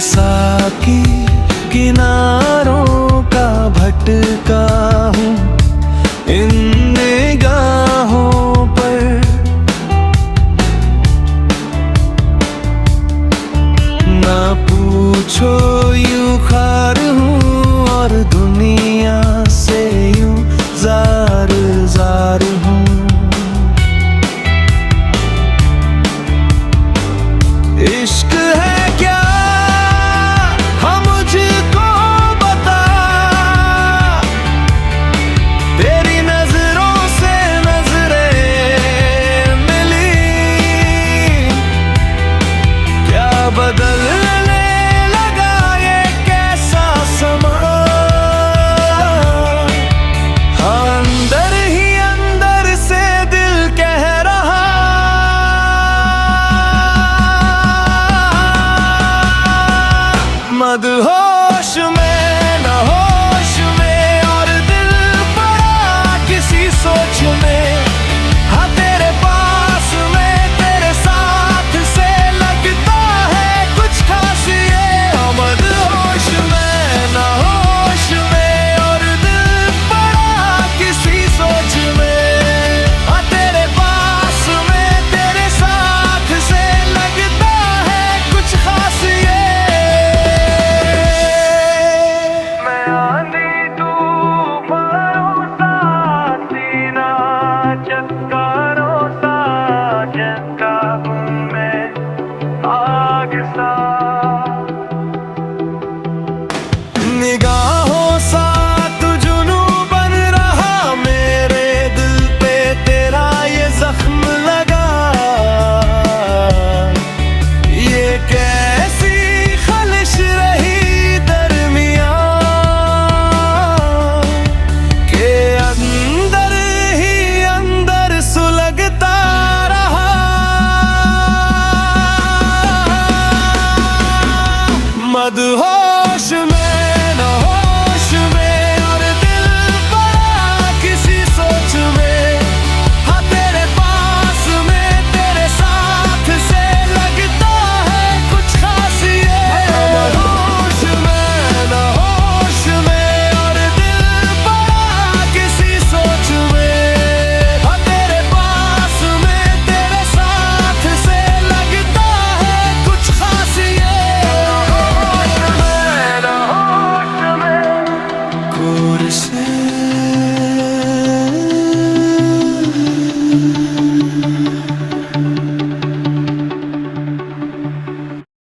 साकी किनारों का भटका हूँ इन निगाहों पर। ना पूछो यूं खार हूँ और दुनिया से यूं जार जार हूँ। इश्क है क्या हम मुझको बता, तेरी नजरों से नजरें मिली, क्या बदलने लगा ये कैसा समा। हाँ, अंदर ही अंदर से दिल कह रहा, मदहोश में न होश में और दिल पड़ा किसी सोच में। हाँ, तेरे पास में तेरे साथ से लगता है कुछ खास ये। हाँ, मदहोश में न होश में और दिल पड़ा किसी सोच में। हाँ, तेरे पास में तेरे साथ से लगता है कुछ खास ये। निगाहों सा तू जुनू बन रहा, मेरे दिल पे तेरा ये जख्म लगा। ये कैसी खलिश रही दरमियां के अंदर ही अंदर सुलगता रहा। मदहोश में न होश में और दिल पड़ा किसी सोच में। हाँ, तेरे पास में तेरे साथ से लगता है कुछ खास ये। मदहोश में न होश में और दिल पड़ा किसी सोच में। हाँ, तेरे पास में तेरे साथ से लगता है कुछ खास ये। से